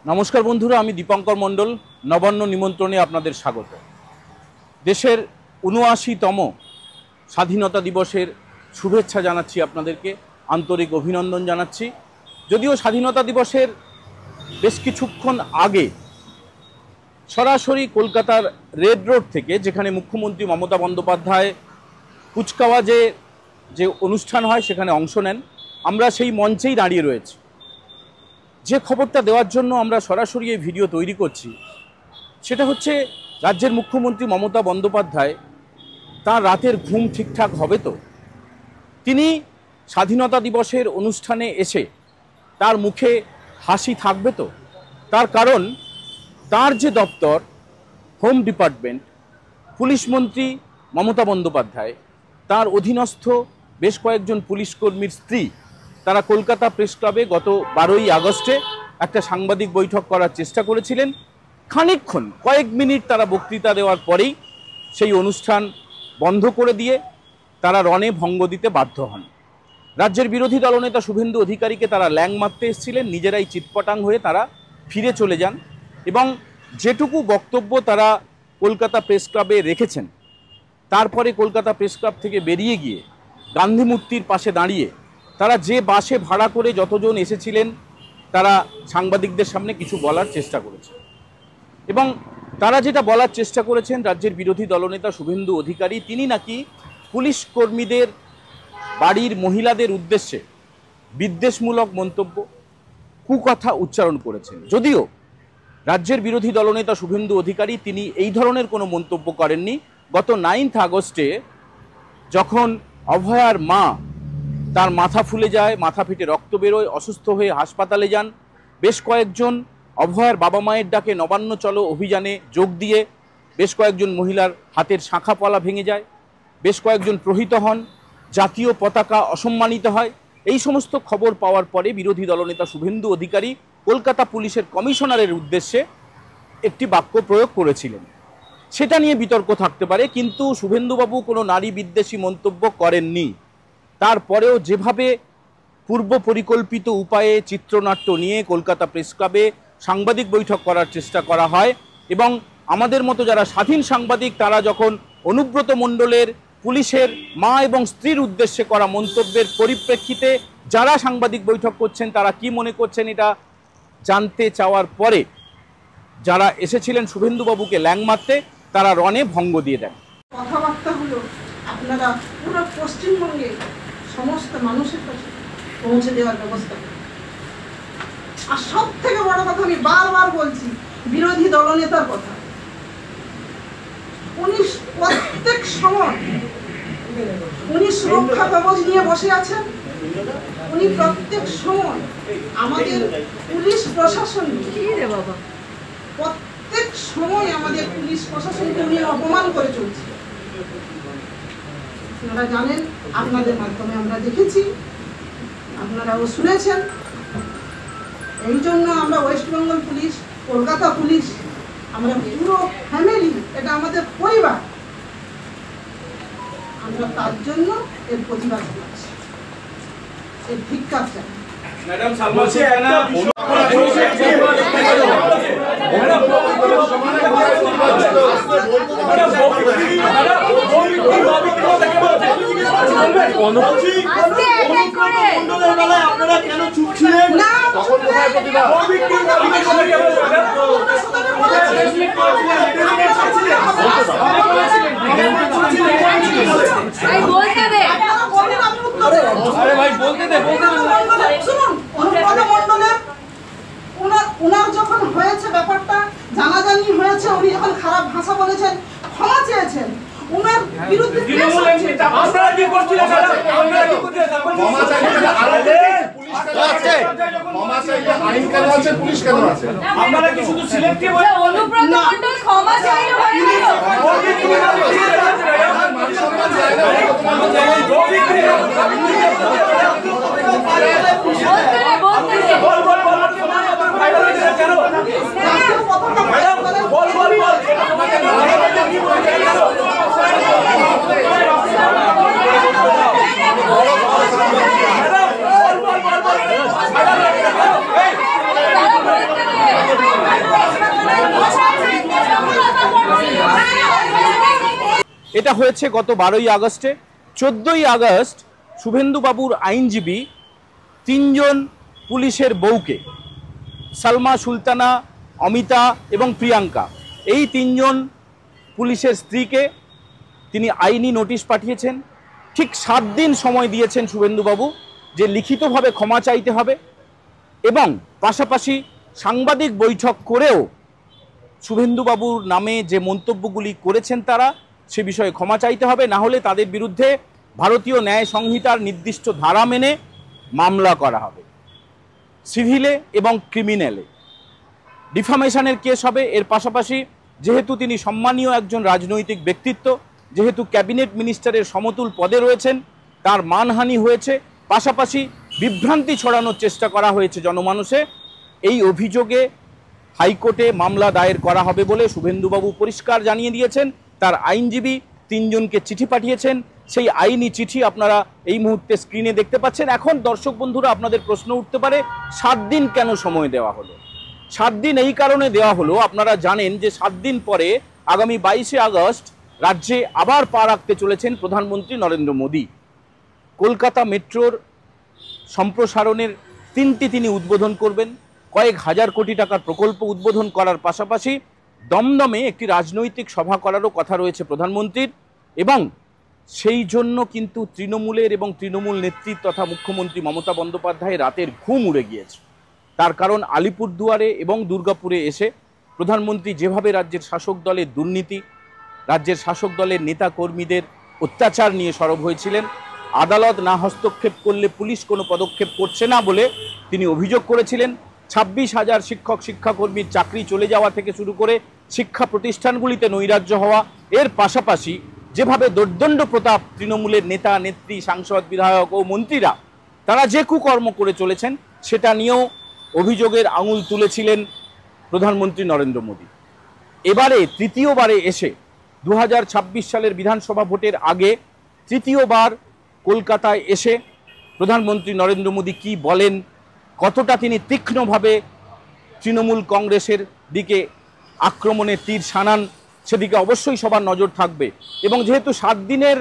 नमस्कार बंधुरा, आमी दीपंकर मंडल नवान्न निमंत्रणे आपनादेर स्वागत। देशेर ৭৯तम स्वाधीनता दिवसेर शुभेच्छा जानाच्छि आपनादेरके, आंतरिक अभिनंदन जानाच्छि। यदिओ स्वाधीनता दिवसेर बेश किछुक्षण आगे सरासरि कलकातार रेड रोड थेके जेखाने मुख्यमंत्री ममता बंदोपाध्याय कुचकावाजे जे अनुष्ठान हय सेखाने अंश नेन, आमरा सेई मंचेई दाঁড়িয়ে रयेछि। যে খবরটা দেওয়ার জন্য আমরা সরাসরি এই ভিডিও তৈরি করছি সেটা হচ্ছে রাজ্যের মুখ্যমন্ত্রী মমতা বন্দ্যোপাধ্যায় তার রাতের ঘুম ঠিকঠাক হবে তো? তিনি স্বাধীনতা দিবসের অনুষ্ঠানে এসে তার মুখে হাসি থাকবে তো? তার কারণ তার যে দপ্তর হোম ডিপার্টমেন্ট, পুলিশ মন্ত্রী মমতা বন্দ্যোপাধ্যায় তার অধীনস্থ বেশ কয়েকজন পুলিশ কর্মীর স্ত্রী তারা কলকাতা প্রেস ক্লাবে গত 12ই আগস্টে একটা সাংবাদিক বৈঠক করার চেষ্টা করেছিলেন। খানিকক্ষণ কয়েক মিনিট তারা বক্তৃতা দেওয়ার পরেই সেই অনুষ্ঠান বন্ধ করে দিয়ে তারা রণে ভঙ্গ দিতে বাধ্য হন। রাজ্যের বিরোধী দলনেতা শুভেন্দু অধিকারীকে তারা ল্যাং মারতে এসেছিলেন, নিজেরাই চিৎপটাং হয়ে তারা ফিরে চলে যান এবং যেটুকু বক্তব্য তারা কলকাতা প্রেস ক্লাবে রেখেছেন তারপরে কলকাতা প্রেস ক্লাব থেকে বেরিয়ে গিয়ে গান্ধী মূর্তির পাশে দাঁড়িয়ে তারা যে বাসে ভাড়া করে যতজন এসেছিলেন তারা সাংবাদিকদের সামনে কিছু বলার চেষ্টা করেছে এবং তারা যেটা বলার চেষ্টা করেছেন রাজ্যের বিরোধী দলনেতা শুভেন্দু অধিকারী তিনি নাকি পুলিশ কর্মীদের বাড়ির মহিলাদের উদ্দেশ্যে বিদ্বেষমূলক মন্তব্য কুকথা উচ্চারণ করেছেন। যদিও রাজ্যের বিরোধী দলনেতা শুভেন্দু অধিকারী তিনি এই ধরনের কোনো মন্তব্য করেননি। গত 9 আগস্টে যখন অভয়ার মা তার মাথা ফুলে যায়, মাথা ফেটে রক্ত বেরোয়, অসুস্থ হয়ে হাসপাতালে যান, বেশ কয়েকজন অভয়ার বাবা মায়ের ডাকে নবান্ন চলো অভিযানে যোগ দিয়ে বেশ কয়েকজন মহিলার হাতের শাঁখা পলা ভেঙে যায়, বেশ কয়েকজন প্রহৃত হন, জাতীয় পতাকা অসম্মানিত হয়। এই সমস্ত খবর পাওয়ার পরে বিরোধী দলনেতা শুভেন্দু অধিকারী কলকাতা পুলিশের কমিশনারের উদ্দেশ্যে একটি বাক্য প্রয়োগ করেছিলেন। সেটা নিয়ে বিতর্ক থাকতে পারে, কিন্তু শুভেন্দুবাবু কোনো নারী বিদ্বেষী মন্তব্য করেননি। তারপরেও যেভাবে পূর্ব পরিকল্পিত উপায়ে চিত্রনাট্য নিয়ে কলকাতা প্রেস ক্লাবে সাংবাদিক বৈঠক করার চেষ্টা করা হয় এবং আমাদের মতো যারা স্বাধীন সাংবাদিক তারা যখন অনুব্রত মণ্ডলের পুলিশের মা এবং স্ত্রীর উদ্দেশ্যে করা মন্তব্যের পরিপ্রেক্ষিতে যারা সাংবাদিক বৈঠক করছেন তারা কি মনে করছেন এটা জানতে চাওয়ার পরে যারা এসেছিলেন শুভেন্দুবাবুকে ল্যাং মারতে তারা রণে ভঙ্গ দিয়ে দেন। কথাবার্তাগুলো আপনারা পুরো পশ্চিমবঙ্গে সমস্ত মানুষের কাছে পৌঁছে দেওয়ার ব্যবস্থা করুন। আর সব থেকে বড় কথা আমি বারবার বলছি বিরোধী দলনেতার কথা, উনি প্রত্যেক সময় উনি সুরক্ষা কবচ নিয়ে বসে আছেন, উনি প্রত্যেক সময় আমাদের পুলিশ প্রশাসন প্রত্যেক সময় আমাদের পুলিশ প্রশাসনকে উনি অপমান করে চলছে। আপনারা জানেন, আপনাদের মাধ্যমে আমরা দেখেছি, আপনারাও শুনেছেন। এই জন্য আমরা West Bengal police, Kolkata police, আমরা পুরো ফ্যামিলি, এটা আমাদের পরিবার, আমরা তার জন্য এর প্রতিবাদ করছি, এর ধিক্কার চাই। ম্যাডাম বলছি একটা আপনারা কেন চুপ ছিলেন? ওনার যখন হয়েছে ব্যাপারটা জানাজানি হয়েছে, উনি যখন খারাপ ভাষা বলেছেন, ক্ষমা চেয়েছেন, ওনার বিরুদ্ধে আপনারা কি শুধু সিলেক্টিভ অনুব্রত মণ্ডল ক্ষমা চাইলো এটা হয়েছে গত 12ই আগস্টে। 14ই আগস্ট শুভেন্দুবাবুর আইনজীবী 3 জন পুলিশের বউকে, সালমা, সুলতানা, অমিতা এবং প্রিয়াঙ্কা, এই 3 জন পুলিশের স্ত্রীকে তিনি আইনি নোটিশ পাঠিয়েছেন। ঠিক 7 দিন সময় দিয়েছেন শুভেন্দুবাবু যে লিখিতভাবে ক্ষমা চাইতে হবে, এবং পাশাপাশি সাংবাদিক বৈঠক করেও শুভেন্দুবাবুর নামে যে মন্তব্যগুলি করেছেন তারা সে বিষয়ে ক্ষমা চাইতে হবে, না হলে তাদের বিরুদ্ধে ভারতীয় ন্যায় সংহিতার নির্দিষ্ট ধারা মেনে মামলা করা হবে, সিভিলে এবং ক্রিমিনালে ডিফামেশনের কেস হবে। এর পাশাপাশি যেহেতু তিনি সম্মানীয় একজন রাজনৈতিক ব্যক্তিত্ব, যেহেতু ক্যাবিনেট মিনিস্টারের সমতুল পদে রয়েছেন, তার মানহানি হয়েছে, পাশাপাশি বিভ্রান্তি ছড়ানোর চেষ্টা করা হয়েছে জনমানুষে, এই অভিযোগে হাইকোর্টে মামলা দায়ের করা হবে বলে শুভেন্দুবাবু পরিষ্কার জানিয়ে দিয়েছেন। তার আইনজীবী 3 জনকে চিঠি পাঠিয়েছেন, সেই আইনি চিঠি আপনারা এই মুহূর্তে স্ক্রিনে দেখতে পাচ্ছেন। এখন দর্শক বন্ধুরা, আপনাদের প্রশ্ন উঠতে পারে 7 দিন কেন সময় দেওয়া হলো? 7 দিন এই কারণে দেওয়া হলো, আপনারা জানেন যে 7 দিন পরে আগামী 22শে আগস্ট রাজ্যে আবার পা রাখতে চলেছেন প্রধানমন্ত্রী নরেন্দ্র মোদী। কলকাতা মেট্রোর সম্প্রসারণের 3টি তিনি উদ্বোধন করবেন, কয়েক হাজার কোটি টাকার প্রকল্প উদ্বোধন করার পাশাপাশি দমদমে একটি রাজনৈতিক সভা করারও কথা রয়েছে প্রধানমন্ত্রীর, এবং সেই জন্য কিন্তু তৃণমূলের এবং তৃণমূল নেত্রী তথা মুখ্যমন্ত্রী মমতা বন্দ্যোপাধ্যায়ের রাতের ঘুম উড়ে গিয়েছে। তার কারণ আলিপুরদুয়ারে এবং দুর্গাপুরে এসে প্রধানমন্ত্রী যেভাবে রাজ্যের শাসক দলের দুর্নীতি, রাজ্যের শাসক দলের নেতা কর্মীদের অত্যাচার নিয়ে সরব হয়েছিলেন, আদালত না হস্তক্ষেপ করলে পুলিশ কোনো পদক্ষেপ করছে না বলে তিনি অভিযোগ করেছিলেন। 26,000 শিক্ষক শিক্ষাকর্মীর চাকরি চলে যাওয়া থেকে শুরু করে শিক্ষা প্রতিষ্ঠানগুলিতে নৈরাজ্য হওয়া, এর পাশাপাশি যেভাবে দোর্দণ্ড প্রতাপ তৃণমূলের নেতা নেত্রী, সাংসদ, বিধায়ক ও মন্ত্রীরা তারা যে কুকর্ম করে চলেছেন সেটা নিয়েও অভিযোগের আঙুল তুলেছিলেন প্রধানমন্ত্রী নরেন্দ্র মোদী। এবারে তৃতীয়বারে এসে 2026 সালের বিধানসভা ভোটের আগে তৃতীয়বার কলকাতায় এসে প্রধানমন্ত্রী নরেন্দ্র মোদী কি বলেন, কতটা তিনি তীক্ষ্ণভাবে তৃণমূল কংগ্রেসের দিকে আক্রমণের তীর শানান, সেদিকে অবশ্যই সবার নজর থাকবে। এবং যেহেতু 7 দিনের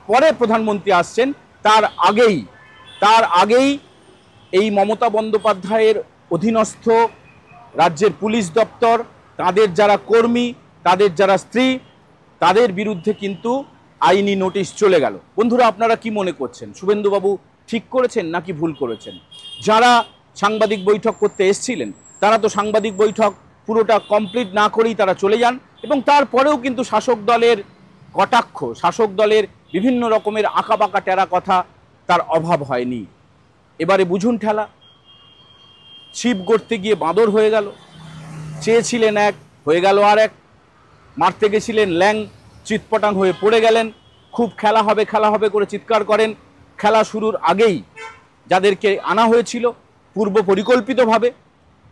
পরে প্রধানমন্ত্রী আসছেন, তার আগেই এই মমতা বন্দ্যোপাধ্যায়ের অধীনস্থ রাজ্যের পুলিশ দপ্তর, তাদের যারা কর্মী, তাদের যারা স্ত্রী, তাদের বিরুদ্ধে কিন্তু আইনি নোটিশ চলে গেল। বন্ধুরা, আপনারা কি মনে করছেন? শুভেন্দুবাবু ঠিক করেছেন নাকি ভুল করেছেন? যারা সাংবাদিক বৈঠক করতে এসেছিলেন তারা তো সাংবাদিক বৈঠক পুরোটা কমপ্লিট না করেই তারা চলে যান, এবং তারপরেও কিন্তু শাসক দলের কটাক্ষ, শাসক দলের বিভিন্ন রকমের আঁকাবাঁকা টেরা কথা তার অভাব হয়নি। এবারে বুঝুন ঠেলা, ছিপ গড়তে গিয়ে বাঁদর হয়ে গেল, চেয়েছিলেন এক, হয়ে গেল আর এক, মারতে গেছিলেন ল্যাং, চিৎপটাং হয়ে পড়ে গেলেন, খুব খেলা হবে করে চিৎকার করেন। খেলা শুরুর আগেই যাদেরকে আনা হয়েছিল পূর্ব পরিকল্পিতভাবে,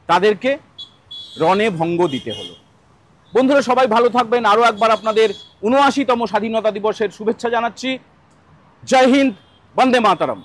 তাদেরকে রণে ভঙ্গ দিতে হলো। বন্ধুরা, সবাই ভালো থাকবেন। আরও একবার আপনাদের 79তম স্বাধীনতা দিবসের শুভেচ্ছা জানাচ্ছি। জয় হিন্দ, বন্দে মাতরম।